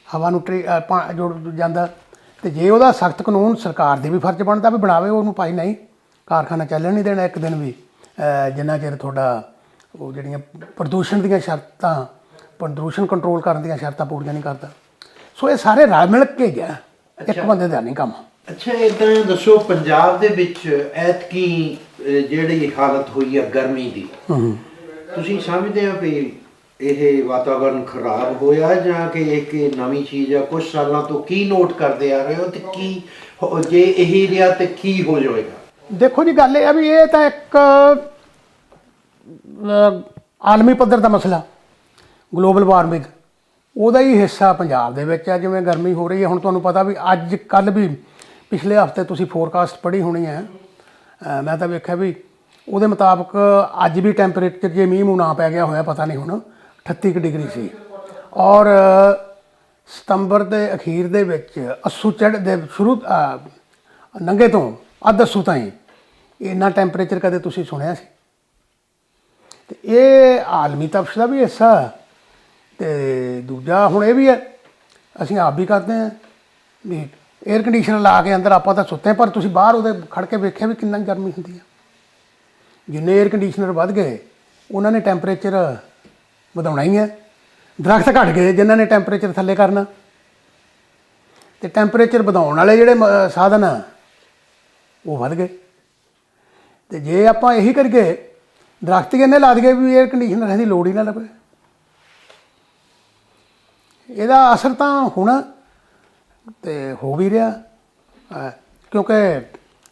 ਹਵਾ ਨੂੰ ਜੁੜ ਜਾਂਦਾ। ਅਤੇ ਜੇ ਉਹਦਾ ਸਖਤ ਕਾਨੂੰਨ ਸਰਕਾਰ ਦੇ ਵੀ ਫਰਜ਼ ਬਣਦਾ ਵੀ ਬਣਾਵੇ ਉਹਨੂੰ, ਭਾਈ ਨਹੀਂ ਕਾਰਖਾਨਾ ਚੱਲਣ ਨਹੀਂ ਦੇਣਾ ਇੱਕ ਦਿਨ ਵੀ ਜਿੰਨਾ ਚਿਰ ਤੁਹਾਡਾ ਉਹ ਜਿਹੜੀਆਂ ਪ੍ਰਦੂਸ਼ਣ ਦੀਆਂ ਸ਼ਰਤਾਂ, ਪ੍ਰਦੂਸ਼ਣ ਕੰਟਰੋਲ ਕਰਨ ਦੀਆਂ ਸ਼ਰਤਾਂ ਪੂਰੀਆਂ ਨਹੀਂ ਕਰਦਾ। ਸੋ ਇਹ ਸਾਰੇ ਰਲ ਮਿਲ ਕੇ ਗਿਆ, ਇੱਕ ਬੰਦੇ ਦਾ ਨਹੀਂ ਕੰਮ। ਅੱਛਾ, ਇੱਦਾਂ ਦੱਸੋ ਪੰਜਾਬ ਦੇ ਵਿੱਚ ਐਤਕੀ ਜਿਹੜੀ ਹਾਲਤ ਹੋਈ ਹੈ ਗਰਮੀ ਦੀ, ਤੁਸੀਂ ਸਮਝਦੇ ਹੋ ਵੀ ਇਹ ਵਾਤਾਵਰਨ ਖਰਾਬ ਹੋਇਆ ਜਾਂ ਕਿ ਇੱਕ ਨਵੀਂ ਚੀਜ਼ ਆ? ਕੁਝ ਸਾਲਾਂ ਤੋਂ ਕੀ ਨੋਟ ਕਰਦੇ ਆ ਰਹੇ ਹੋ, ਤੇ ਕੀ ਜੇ ਇਹੀ ਰਿਹਾ ਤੇ ਕੀ ਹੋ ਜਾਏਗਾ? ਦੇਖੋ ਜੀ, ਗੱਲ ਇਹ ਆ ਵੀ ਇਹ ਤਾਂ ਇੱਕ ਆਲਮੀ ਪੱਧਰ ਦਾ ਮਸਲਾ, ਗਲੋਬਲ ਵਾਰਮਿੰਗ, ਉਹਦਾ ਹੀ ਹਿੱਸਾ ਪੰਜਾਬ ਦੇ ਵਿੱਚ ਆ। ਜਿਵੇਂ ਗਰਮੀ ਹੋ ਰਹੀ ਹੈ ਹੁਣ, ਤੁਹਾਨੂੰ ਪਤਾ ਵੀ ਅੱਜ ਕੱਲ੍ਹ ਵੀ ਪਿਛਲੇ ਹਫ਼ਤੇ ਤੁਸੀਂ ਫੋਰਕਾਸਟ ਪੜ੍ਹੀ ਹੋਣੀ ਹੈ, ਮੈਂ ਤਾਂ ਵੇਖਿਆ ਵੀ ਉਹਦੇ ਮੁਤਾਬਕ ਅੱਜ ਵੀ ਟੈਂਪਰੇਚਰ ਜੇ ਮੀਂਹ ਮੂੰਹ ਨਾ ਪੈ ਗਿਆ ਹੋਇਆ ਪਤਾ ਨਹੀਂ ਹੁਣ 38 ਡਿਗਰੀ ਸੀ। ਔਰ ਸਤੰਬਰ ਦੇ ਅਖੀਰ ਦੇ ਵਿੱਚ ਅੱਸੂ ਚੜ੍ਹ ਦੇ ਸ਼ੁਰੂ ਨੰਗੇ ਤੋਂ ਅੱਧ ਅੱਸੂ ਤਾਈਂ ਇੰਨਾ ਟੈਂਪਰੇਚਰ ਕਦੇ ਤੁਸੀਂ ਸੁਣਿਆ ਸੀ? ਅਤੇ ਇਹ ਆਲਮੀ ਤਪਸ਼ ਦਾ ਵੀ ਹਿੱਸਾ। ਅਤੇ ਦੂਜਾ ਹੁਣ ਇਹ ਵੀ ਹੈ, ਅਸੀਂ ਆਪ ਵੀ ਕਰਦੇ ਹਾਂ ਵੀ ਏਅਰ ਕੰਡੀਸ਼ਨਰ ਲਾ ਕੇ ਅੰਦਰ ਆਪਾਂ ਤਾਂ ਸੁੱਤੇ, ਪਰ ਤੁਸੀਂ ਬਾਹਰ ਉਹਦੇ ਖੜ੍ਹ ਕੇ ਵੇਖਿਆ ਵੀ ਕਿੰਨਾ ਗਰਮੀ ਹੁੰਦੀ ਹੈ। ਜਿੰਨੇ ਏਅਰ ਕੰਡੀਸ਼ਨਰ ਵੱਧ ਗਏ ਉਹਨਾਂ ਨੇ ਟੈਂਪਰੇਚਰ ਵਧਾਉਣਾ ਹੀ ਹੈ। ਦਰਖਤ ਘੱਟ ਗਏ ਜਿਨ੍ਹਾਂ ਨੇ ਟੈਂਪਰੇਚਰ ਥੱਲੇ ਕਰਨਾ। ਅਤੇ ਟੈਂਪਰੇਚਰ ਵਧਾਉਣ ਵਾਲੇ ਜਿਹੜੇ ਸਾਧਨ ਆ ਉਹ ਵੱਧ ਗਏ। ਅਤੇ ਜੇ ਆਪਾਂ ਇਹੀ ਕਰੀਏ, ਦਰਖਤ ਹੀ ਇੰਨੇ ਲਾ ਦਈਏ ਵੀ ਏਅਰ ਕੰਡੀਸ਼ਨਰ ਦੀ ਲੋੜ ਹੀ ਨਾ ਲਵੇ, ਇਹਦਾ ਅਸਰ ਤਾਂ ਹੋਣਾ ਅਤੇ ਹੋ ਵੀ ਰਿਹਾ। ਕਿਉਂਕਿ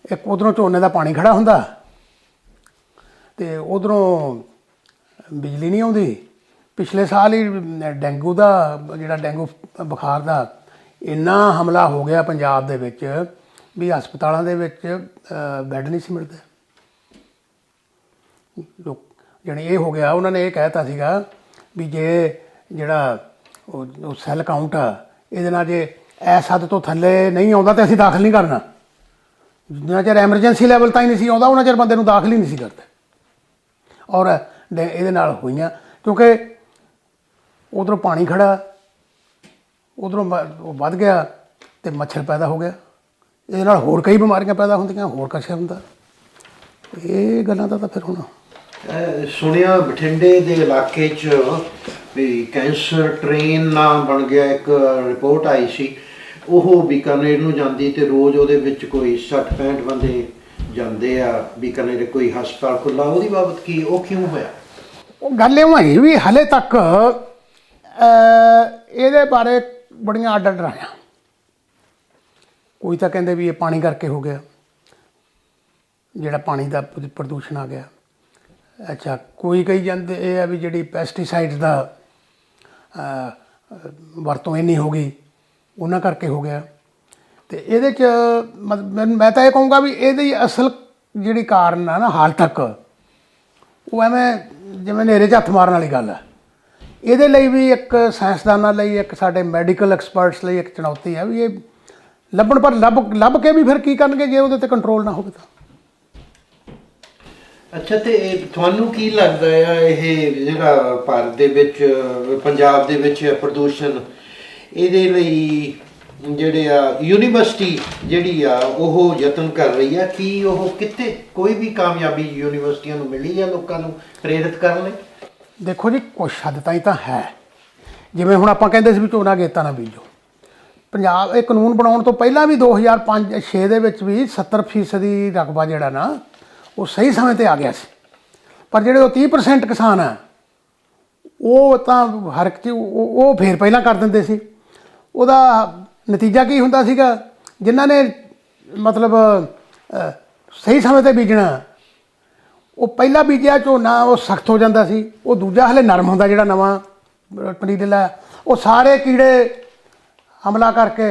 ਇੱਕ ਉੱਧਰੋਂ ਝੋਨੇ ਦਾ ਪਾਣੀ ਖੜ੍ਹਾ ਹੁੰਦਾ ਅਤੇ ਉੱਧਰੋਂ ਬਿਜਲੀ ਨਹੀਂ ਆਉਂਦੀ। ਪਿਛਲੇ ਸਾਲ ਹੀ ਡੇਂਗੂ ਦਾ ਜਿਹੜਾ ਡੇਂਗੂ ਬੁਖਾਰ ਦਾ ਇੰਨਾ ਹਮਲਾ ਹੋ ਗਿਆ ਪੰਜਾਬ ਦੇ ਵਿੱਚ ਵੀ ਹਸਪਤਾਲਾਂ ਦੇ ਵਿੱਚ ਬੈੱਡ ਨਹੀਂ ਸੀ ਮਿਲਦੇ। ਜਾਣੀ ਇਹ ਹੋ ਗਿਆ, ਉਹਨਾਂ ਨੇ ਇਹ ਕਹਿ ਦਿੱਤਾ ਸੀਗਾ ਵੀ ਜੇ ਜਿਹੜਾ ਉਹ ਸੈੱਲ ਕਾਊਂਟ ਆ ਇਹਦੇ ਨਾਲ ਜੇ ਇਸ ਹੱਦ ਤੋਂ ਥੱਲੇ ਨਹੀਂ ਆਉਂਦਾ ਤਾਂ ਅਸੀਂ ਦਾਖਲ ਨਹੀਂ ਕਰਨਾ। ਜਿੰਨਾ ਚਿਰ ਐਮਰਜੈਂਸੀ ਲੈਵਲ ਤਾਂ ਹੀ ਨਹੀਂ ਸੀ ਆਉਂਦਾ ਉਹਨਾਂ ਚਿਰ ਬੰਦੇ ਨੂੰ ਦਾਖਲ ਹੀ ਨਹੀਂ ਸੀ ਕਰਦੇ। ਔਰ ਇਹਦੇ ਨਾਲ ਹੋਈਆਂ ਕਿਉਂਕਿ ਉਧਰੋਂ ਪਾਣੀ ਖੜਾ, ਉਧਰੋਂ ਉਹ ਵੱਧ ਗਿਆ ਅਤੇ ਮੱਛਰ ਪੈਦਾ ਹੋ ਗਿਆ। ਇਹਦੇ ਨਾਲ ਹੋਰ ਕਈ ਬਿਮਾਰੀਆਂ ਪੈਦਾ ਹੁੰਦੀਆਂ, ਹੋਰ ਕੁਛ ਹੁੰਦਾ। ਇਹ ਗੱਲਾਂ ਦਾ ਤਾਂ ਫਿਰ ਹੁਣ ਸੁਣਿਆ ਬਠਿੰਡੇ ਦੇ ਇਲਾਕੇ 'ਚ ਵੀ ਕੈਂਸਰ ਟ੍ਰੇਨ ਨਾ ਬਣ ਗਿਆ, ਇੱਕ ਰਿਪੋਰਟ ਆਈ ਸੀ। ਉਹ ਬੀਕਾਨੇਰ ਨੂੰ ਜਾਂਦੀ ਤੇ ਰੋਜ਼ ਉਹਦੇ ਵਿੱਚ ਕੋਈ 60-65 ਬੰਦੇ ਜਾਂਦੇ ਆ। ਬੀਕਾਨੇਰ ਕੋਈ ਹਸਪਤਾਲ ਖੁੱਲ੍ਹਾ, ਉਹਦੀ ਬਾਬਤ ਕੀ, ਉਹ ਕਿਉਂ ਹੋਇਆ? ਉਹ ਗੱਲ ਇਉਂ ਹੈਗੀ ਵੀ ਹਾਲੇ ਤੱਕ ਇਹਦੇ ਬਾਰੇ ਬੜੀਆਂ ਅੱਡ ਰਾਇਆਂ। ਕੋਈ ਤਾਂ ਕਹਿੰਦੇ ਵੀ ਇਹ ਪਾਣੀ ਕਰਕੇ ਹੋ ਗਿਆ, ਜਿਹੜਾ ਪਾਣੀ ਦਾ ਪ੍ਰਦੂਸ਼ਣ ਆ ਗਿਆ। ਅੱਛਾ, ਕੋਈ ਕਹੀ ਜਾਂਦੇ ਇਹ ਆ ਵੀ ਜਿਹੜੀ ਪੈਸਟੀਸਾਈਡਸ ਦਾ ਵਰਤੋਂ ਇੰਨੀ ਹੋ ਗਈ ਉਹਨਾਂ ਕਰਕੇ ਹੋ ਗਿਆ। ਅਤੇ ਇਹਦੇ 'ਚ ਮੈਂ ਤਾਂ ਇਹ ਕਹੂੰਗਾ ਵੀ ਇਹਦੀ ਅਸਲ ਜਿਹੜੀ ਕਾਰਨ ਆ ਨਾ ਹਾਲ ਤੱਕ, ਉਹ ਐਵੇਂ ਜਿਵੇਂ ਹਨੇਰੇ 'ਚ ਹੱਥ ਮਾਰਨ ਵਾਲੀ ਗੱਲ ਹੈ। ਇਹਦੇ ਲਈ ਵੀ ਇੱਕ ਸਾਇੰਸਦਾਨਾਂ ਲਈ, ਇੱਕ ਸਾਡੇ ਮੈਡੀਕਲ ਐਕਸਪਰਟਸ ਲਈ ਇੱਕ ਚੁਣੌਤੀ ਹੈ ਵੀ ਇਹ ਲੱਭਣ, ਪਰ ਲੱਭ ਕੇ ਵੀ ਫਿਰ ਕੀ ਕਰਨਗੇ ਜੇ ਉਹਦੇ 'ਤੇ ਕੰਟਰੋਲ ਨਾ ਹੋਵੇ ਤਾਂ। ਅੱਛਾ, ਤੇ ਤੁਹਾਨੂੰ ਕੀ ਲੱਗਦਾ ਆ ਇਹ ਜਿਹੜਾ ਭਾਰਤ ਦੇ ਵਿੱਚ, ਪੰਜਾਬ ਦੇ ਵਿੱਚ ਪ੍ਰਦੂਸ਼ਣ, ਇਹਦੇ ਲਈ ਜਿਹੜੇ ਆ ਯੂਨੀਵਰਸਿਟੀ ਜਿਹੜੀ ਆ ਉਹ ਯਤਨ ਕਰ ਰਹੀ ਆ, ਕੀ ਉਹ ਕਿਤੇ ਕੋਈ ਵੀ ਕਾਮਯਾਬੀ ਯੂਨੀਵਰਸਿਟੀਆਂ ਨੂੰ ਮਿਲੀ ਆ ਲੋਕਾਂ ਨੂੰ ਪ੍ਰੇਰਿਤ ਕਰਨ ਲਈ? ਦੇਖੋ ਜੀ, ਕੁਛ ਹੱਦ ਤਾਈਂ ਤਾਂ ਹੈ। ਜਿਵੇਂ ਹੁਣ ਆਪਾਂ ਕਹਿੰਦੇ ਸੀ ਵੀ ਝੋਨਾ ਅਗੇਤਾ ਨਾ ਬੀਜੋ। ਪੰਜਾਬ ਇਹ ਕਾਨੂੰਨ ਬਣਾਉਣ ਤੋਂ ਪਹਿਲਾਂ ਵੀ 2005-06 ਦੇ ਵਿੱਚ ਵੀ 70% ਰਕਬਾ ਜਿਹੜਾ ਨਾ ਉਹ ਸਹੀ ਸਮੇਂ 'ਤੇ ਆ ਗਿਆ ਸੀ। ਪਰ ਜਿਹੜੇ ਉਹ 30% ਕਿਸਾਨ ਆ ਉਹ ਤਾਂ ਹਰ ਇੱਕ ਚੀਜ਼ ਉਹ ਫੇਰ ਪਹਿਲਾਂ ਕਰ ਦਿੰਦੇ ਸੀ। ਉਹਦਾ ਨਤੀਜਾ ਕੀ ਹੁੰਦਾ ਸੀਗਾ, ਜਿਨ੍ਹਾਂ ਨੇ ਮਤਲਬ ਸਹੀ ਸਮੇਂ 'ਤੇ ਬੀਜਣਾ, ਉਹ ਪਹਿਲਾਂ ਬੀਜਿਆ ਝੋਨਾ ਉਹ ਸਖਤ ਹੋ ਜਾਂਦਾ ਸੀ। ਉਹ ਦੂਜਾ ਹਲੇ ਨਰਮ ਹੁੰਦਾ ਜਿਹੜਾ ਨਵਾਂ ਪਨੀਰੀਲਾ, ਉਹ ਸਾਰੇ ਕੀੜੇ ਹਮਲਾ ਕਰਕੇ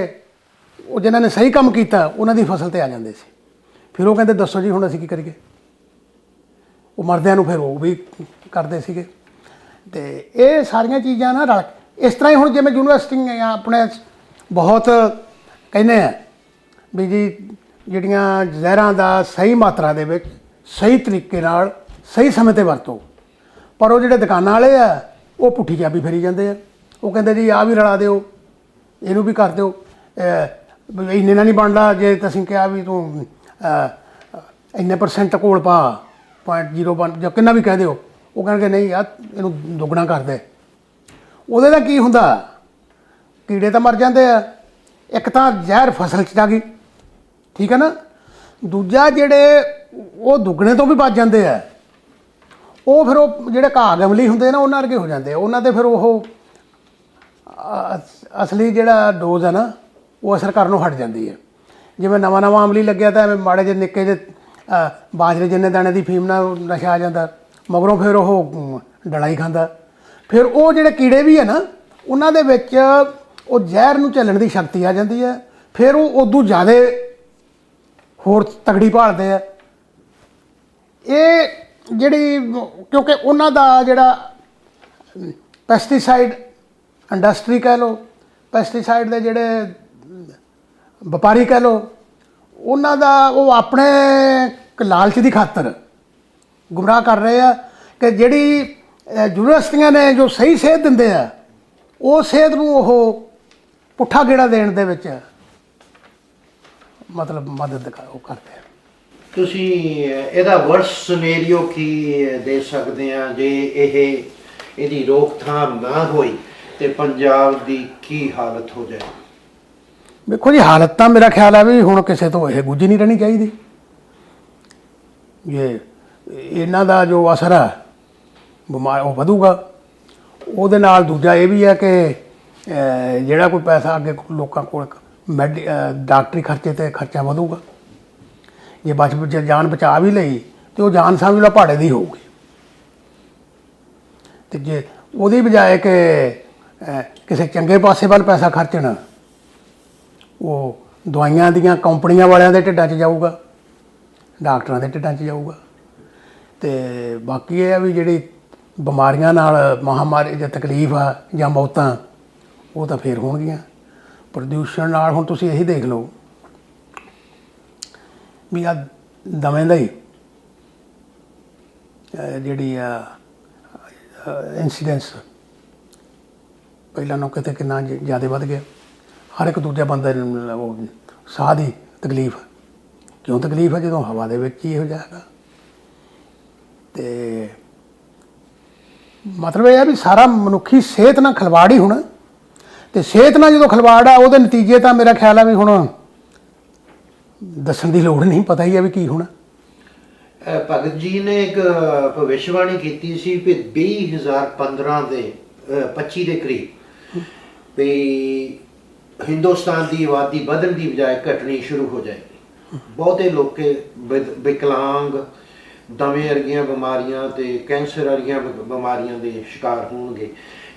ਉਹ ਜਿਨ੍ਹਾਂ ਨੇ ਸਹੀ ਕੰਮ ਕੀਤਾ ਉਹਨਾਂ ਦੀ ਫਸਲ 'ਤੇ ਆ ਜਾਂਦੇ ਸੀ। ਫਿਰ ਉਹ ਕਹਿੰਦੇ ਦੱਸੋ ਜੀ ਹੁਣ ਅਸੀਂ ਕੀ ਕਰੀਏ। ਉਹ ਮਰਦਿਆਂ ਨੂੰ ਫਿਰ ਉਹ ਵੀ ਕਰਦੇ ਸੀਗੇ। ਅਤੇ ਇਹ ਸਾਰੀਆਂ ਚੀਜ਼ਾਂ ਨਾ ਰਲ ਇਸ ਤਰ੍ਹਾਂ ਹੀ ਹੁਣ ਜਿਵੇਂ ਯੂਨੀਵਰਸਿਟੀਆਂ ਆਪਣੇ ਬਹੁਤ ਕਹਿੰਦੇ ਆ ਵੀ ਜੀ ਜਿਹੜੀਆਂ ਜ਼ਹਿਰਾਂ ਦਾ ਸਹੀ ਮਾਤਰਾ ਦੇ ਵਿੱਚ ਸਹੀ ਤਰੀਕੇ ਨਾਲ ਸਹੀ ਸਮੇਂ 'ਤੇ ਵਰਤੋ। ਪਰ ਉਹ ਜਿਹੜੇ ਦੁਕਾਨਾਂ ਵਾਲੇ ਆ ਉਹ ਪੁੱਠੀ ਚਾਬੀ ਫੇਰੀ ਜਾਂਦੇ ਆ। ਉਹ ਕਹਿੰਦੇ ਜੀ ਆਹ ਵੀ ਰਲਾ ਦਿਓ, ਇਹਨੂੰ ਵੀ ਕਰ ਦਿਓ, ਇੰਨੇ ਨਾਲ ਨਹੀਂ ਬਣਦਾ। ਜੇ ਤੁਸੀਂ ਕਿਹਾ ਵੀ ਤੂੰ ਇੰਨੇ % ਘੋਲ ਪਾ 0.01 ਜਾਂ ਕਿੰਨਾ ਵੀ ਕਹਿ ਦਿਓ, ਉਹ ਕਹਿਣਗੇ ਨਹੀਂ ਯਾਰ ਇਹਨੂੰ ਦੁੱਗਣਾ ਕਰ ਦੇ। ਉਹਦੇ ਨਾਲ ਕੀ ਹੁੰਦਾ, ਕੀੜੇ ਤਾਂ ਮਰ ਜਾਂਦੇ ਆ। ਇੱਕ ਤਾਂ ਜ਼ਹਿਰ ਫਸਲ 'ਚ ਜਾ ਗਈ, ਠੀਕ ਹੈ ਨਾ। ਦੂਜਾ ਜਿਹੜੇ ਉਹ ਦੁੱਗਣੇ ਤੋਂ ਵੀ ਬਚ ਜਾਂਦੇ ਆ, ਉਹ ਫਿਰ ਉਹ ਜਿਹੜੇ ਘਾਹ ਗਮਲੀ ਹੁੰਦੇ ਨਾ ਉਹਨਾਂ ਵਰਗੇ ਹੋ ਜਾਂਦੇ ਆ। ਉਹਨਾਂ 'ਤੇ ਫਿਰ ਉਹ ਅਸਲੀ ਜਿਹੜਾ ਡੋਜ਼ ਹੈ ਨਾ ਉਹ ਅਸਰ ਕਰਨੋਂ ਹਟ ਜਾਂਦੀ ਹੈ। ਜਿਵੇਂ ਨਵਾਂ ਅਮਲੀ ਲੱਗਿਆ ਤਾਂ ਐਵੇਂ ਮਾੜੇ ਜਿਹੇ ਨਿੱਕੇ ਜਿਹੇ ਬਾਜਰੇ ਜਿੰਨੇ ਦਾਣੇ ਦੀ ਫੀਮ ਨਾਲ ਨਸ਼ਾ ਆ ਜਾਂਦਾ, ਮਗਰੋਂ ਫਿਰ ਉਹ ਡਲਾ ਹੀ ਖਾਂਦਾ। ਫਿਰ ਉਹ ਜਿਹੜੇ ਕੀੜੇ ਵੀ ਹੈ ਨਾ ਉਹਨਾਂ ਦੇ ਵਿੱਚ ਉਹ ਜ਼ਹਿਰ ਨੂੰ ਝੱਲਣ ਦੀ ਸ਼ਕਤੀ ਆ ਜਾਂਦੀ ਹੈ। ਫਿਰ ਉਹ ਉਦੋਂ ਜ਼ਿਆਦਾ ਹੋਰ ਤਗੜੀ ਭਾਲਦੇ ਆ। ਇਹ ਜਿਹੜੀ ਕਿਉਂਕਿ ਉਹਨਾਂ ਦਾ ਜਿਹੜਾ ਪੈਸਟੀਸਾਈਡ ਇੰਡਸਟਰੀ ਕਹਿ ਲਓ, ਪੈਸਟੀਸਾਈਡ ਦੇ ਜਿਹੜੇ ਵਪਾਰੀ ਕਹਿ ਲਓ, ਉਹਨਾਂ ਦਾ ਉਹ ਆਪਣੇ ਲਾਲਚ ਦੀ ਖਾਤਰ ਗੁੰਮਰਾਹ ਕਰ ਰਹੇ ਆ ਕਿ ਜਿਹੜੀ ਯੂਨੀਵਰਸਿਟੀਆਂ ਨੇ ਜੋ ਸਹੀ ਸੇਧ ਦਿੰਦੇ ਆ ਉਹ ਸੇਧ ਨੂੰ ਉਹ ਪੁੱਠਾ ਗੇੜਾ ਦੇਣ ਦੇ ਵਿੱਚ ਮਤਲਬ ਮਦਦ ਉਹ ਕਰਦੇ ਆ। ਤੁਸੀਂ ਇਹਦਾ ਵਰਸ ਸਿਨੈਰੀਓ ਕੀ ਦੇ ਸਕਦੇ ਆ ਜੇ ਇਹਦੀ ਰੋਕਥਾਮ ਨਾ ਹੋਈ ਤੇ ਪੰਜਾਬ ਦੀ ਕੀ ਹਾਲਤ ਹੋ ਜਾਏ? ਦੇਖੋ ਜੀ, ਹਾਲਤ ਤਾਂ ਮੇਰਾ ਖਿਆਲ ਹੈ ਵੀ ਹੁਣ ਕਿਸੇ ਤੋਂ ਇਹ ਗੁੱਝ ਨਹੀਂ ਰਹਿਣੀ ਚਾਹੀਦੀ। ਇਹ ਇਹਨਾਂ ਦਾ ਜੋ ਅਸਰ ਹੈ ਬਿਮਾਰ ਉਹ ਵਧੂਗਾ। ਉਹਦੇ ਨਾਲ ਦੂਜਾ ਇਹ ਵੀ ਹੈ ਕਿ ਜਿਹੜਾ ਕੋਈ ਪੈਸਾ ਅੱਗੇ ਲੋਕਾਂ ਕੋਲ ਡਾਕਟਰੀ ਖਰਚੇ 'ਤੇ ਖਰਚਾ ਵਧੂਗਾ। ਜੇ ਜਾਨ ਬਚਾ ਵੀ ਲਈ ਤਾਂ ਉਹ ਜਾਨ ਸਮਝ ਲਓ ਭਾੜੇ ਦੀ ਹੋਊਗੀ। ਅਤੇ ਜੇ ਉਹਦੀ ਬਜਾਏ ਕਿ ਕਿਸੇ ਚੰਗੇ ਪਾਸੇ ਵੱਲ ਪੈਸਾ ਖਰਚਣ, ਉਹ ਦਵਾਈਆਂ ਦੀਆਂ ਕੰਪਨੀਆਂ ਵਾਲਿਆਂ ਦੇ ਢਿੱਡਾਂ 'ਚ ਜਾਊਗਾ, ਡਾਕਟਰਾਂ ਦੇ ਢਿੱਡਾਂ 'ਚ ਜਾਊਗਾ। ਅਤੇ ਬਾਕੀ ਇਹ ਆ ਵੀ ਜਿਹੜੀ ਬਿਮਾਰੀਆਂ ਨਾਲ ਮਹਾਂਮਾਰੀ ਜਾਂ ਤਕਲੀਫ ਆ ਜਾਂ ਮੌਤਾਂ ਉਹ ਤਾਂ ਫੇਰ ਹੋਣਗੀਆਂ। ਪ੍ਰਦੂਸ਼ਣ ਨਾਲ ਹੁਣ ਤੁਸੀਂ ਇਹੀ ਦੇਖ ਲਓ ਵੀ ਆ ਦਵੇਂ ਦਾ ਹੀ ਜਿਹੜੀ ਆ ਇੰਸੀਡੈਂਸ ਪਹਿਲਾਂ ਨਾਲੋਂ ਕਿਤੇ ਕਿੰਨਾ ਜ਼ਿਆਦਾ ਵੱਧ ਗਿਆ। ਹਰ ਇੱਕ ਦੂਜਾ ਬੰਦਾ ਨੂੰ ਉਹ ਸਾਹ ਦੀ ਤਕਲੀਫ, ਕਿਉਂ ਤਕਲੀਫ ਹੈ? ਜਦੋਂ ਹਵਾ ਦੇ ਵਿੱਚ ਹੀ ਇਹੋ ਜਿਹਾ ਹੈਗਾ। ਅਤੇ ਮਤਲਬ ਇਹ ਹੈ ਵੀ ਸਾਰਾ ਮਨੁੱਖੀ ਸਿਹਤ ਨਾਲ ਖਿਲਵਾੜ ਹੀ ਹੋਣਾ, ਅਤੇ ਸਿਹਤ ਨਾਲ ਜਦੋਂ ਖਿਲਵਾੜ ਆ ਉਹਦੇ ਨਤੀਜੇ ਤਾਂ ਮੇਰਾ ਖਿਆਲ ਆ ਵੀ ਹੁਣ ਦੱਸਣ ਦੀ ਲੋੜ ਨਹੀਂ, ਪਤਾ ਹੀ ਹੈ ਵੀ ਕੀ ਹੋਣਾ। ਭਗਤ ਜੀ ਨੇ ਇੱਕ ਭਵਿੱਖਬਾਣੀ ਕੀਤੀ ਸੀ ਵੀ 2015 ਦੇ 25 ਦੇ ਕਰੀਬ ਵੀ ਹਿੰਦੁਸਤਾਨ ਦੀ ਆਬਾਦੀ ਵਧਣ ਦੀ ਬਜਾਏ ਘਟਣੀ ਸ਼ੁਰੂ ਹੋ ਜਾਏਗੀ। ਬਹੁਤੇ ਲੋਕ ਵਿਕਲਾਂਗ, ਦਮੇ ਵਰਗੀਆਂ ਬਿਮਾਰੀਆਂ ਤੇ ਕੈਂਸਰ ਵਰਗੀਆਂ ਬਿਮਾਰੀਆਂ ਦੇ ਸ਼ਿਕਾਰ ਹੋਣਗੇ।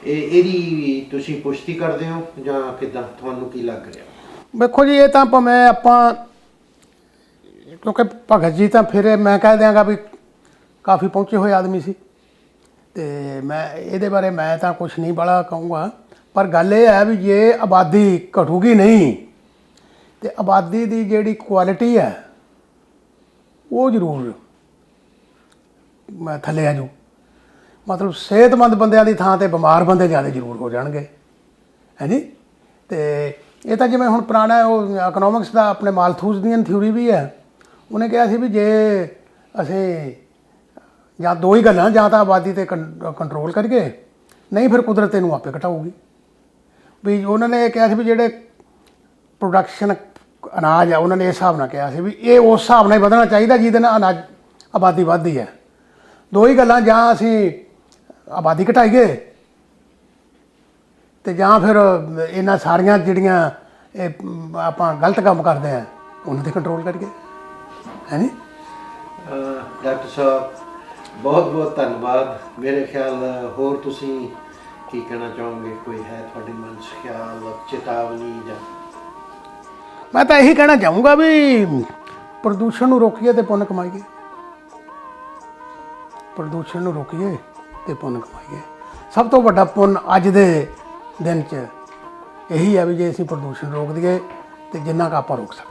ਇਹਦੀ ਤੁਸੀਂ ਪੁਸ਼ਟੀ ਕਰਦੇ ਹੋ ਜਾਂ ਕਿੱਦਾਂ, ਤੁਹਾਨੂੰ ਕੀ ਲੱਗ ਰਿਹਾ? ਵੇਖੋ ਜੀ, ਇਹ ਤਾਂ ਭਾਵੇਂ ਆਪਾਂ, ਕਿਉਂਕਿ ਭਗਤ ਜੀ ਤਾਂ ਫਿਰ ਮੈਂ ਕਹਿ ਦਿਆਂਗਾ ਵੀ ਕਾਫੀ ਪਹੁੰਚੇ ਹੋਏ ਆਦਮੀ ਸੀ, ਅਤੇ ਮੈਂ ਇਹਦੇ ਬਾਰੇ ਮੈਂ ਤਾਂ ਕੁਛ ਨਹੀਂ ਬੜਾ ਕਹੂੰਗਾ। ਪਰ ਗੱਲ ਇਹ ਹੈ ਵੀ ਜੇ ਆਬਾਦੀ ਘਟੂਗੀ ਨਹੀਂ ਅਤੇ ਆਬਾਦੀ ਦੀ ਜਿਹੜੀ ਕੁਆਲਿਟੀ ਹੈ ਉਹ ਜ਼ਰੂਰ ਥੱਲੇ ਆ ਜੂ। ਮਤਲਬ ਸਿਹਤਮੰਦ ਬੰਦਿਆਂ ਦੀ ਥਾਂ 'ਤੇ ਬਿਮਾਰ ਬੰਦੇ ਜ਼ਿਆਦਾ ਜ਼ਰੂਰ ਹੋ ਜਾਣਗੇ, ਹੈ ਜੀ। ਅਤੇ ਇਹ ਤਾਂ ਜਿਵੇਂ ਹੁਣ ਪੁਰਾਣਾ ਉਹ ਇਕਨੋਮਿਕਸ ਦਾ ਆਪਣੇ ਮਾਲਥੂਸ ਥਿਊਰੀ ਵੀ ਹੈ। ਉਹਨੇ ਕਿਹਾ ਸੀ ਵੀ ਜੇ ਅਸੀਂ ਜਾਂ ਦੋ ਹੀ ਗੱਲਾਂ, ਜਾਂ ਤਾਂ ਆਬਾਦੀ 'ਤੇ ਕੰਟਰੋਲ ਕਰੀਏ, ਨਹੀਂ ਫਿਰ ਕੁਦਰਤ ਇਹਨੂੰ ਆਪੇ ਘਟਾਊਗੀ। ਵੀ ਉਹਨਾਂ ਨੇ ਇਹ ਕਿਹਾ ਸੀ ਵੀ ਜਿਹੜੇ ਪ੍ਰੋਡਕਸ਼ਨ ਅਨਾਜ ਆ ਉਹਨਾਂ ਨੇ ਇਸ ਹਿਸਾਬ ਨਾਲ ਕਿਹਾ ਸੀ ਵੀ ਇਹ ਉਸ ਹਿਸਾਬ ਨਾਲ ਹੀ ਵਧਣਾ ਚਾਹੀਦਾ ਜਿਹਦੇ ਨਾਲ ਅਨਾਜ ਆਬਾਦੀ ਵੱਧਦੀ ਹੈ। ਦੋ ਹੀ ਗੱਲਾਂ, ਜਾਂ ਅਸੀਂ ਆਬਾਦੀ ਘਟਾਈਏ ਅਤੇ ਜਾਂ ਫਿਰ ਇਹਨਾਂ ਸਾਰੀਆਂ ਜਿਹੜੀਆਂ ਇਹ ਆਪਾਂ ਗਲਤ ਕੰਮ ਕਰਦੇ ਹਾਂ ਉਹਨਾਂ 'ਤੇ ਕੰਟਰੋਲ ਕਰੀਏ, ਹੈ ਨੀ। ਡਾਕਟਰ ਸਾਹਿਬ ਬਹੁਤ ਬਹੁਤ ਧੰਨਵਾਦ। ਮੇਰੇ ਖਿਆਲ ਹੋਰ ਤੁਸੀਂ ਕੀ ਕਹਿਣਾ ਚਾਹੋਗੇ? ਕੋਈ ਹੈ ਤੁਹਾਡੇ ਮਨ 'ਚ ਖਿਆਲ, ਚੇਤਾਵਨੀ? ਜਾਂ ਮੈਂ ਤਾਂ ਇਹੀ ਕਹਿਣਾ ਚਾਹੂੰਗਾ ਵੀ ਪ੍ਰਦੂਸ਼ਣ ਨੂੰ ਰੋਕੀਏ ਅਤੇ ਪੁੰਨ ਕਮਾਈਏ। ਪ੍ਰਦੂਸ਼ਣ ਨੂੰ ਰੋਕੀਏ ਅਤੇ ਪੁੰਨ ਕਮਾਈਏ। ਸਭ ਤੋਂ ਵੱਡਾ ਪੁੰਨ ਅੱਜ ਦੇ ਦਿਨ 'ਚ ਇਹੀ ਹੈ ਵੀ ਜੇ ਅਸੀਂ ਪ੍ਰਦੂਸ਼ਣ ਰੋਕ ਦਈਏ ਅਤੇ ਜਿੰਨਾ ਕੁ ਆਪਾਂ ਰੋਕ ਸਕਦੇ।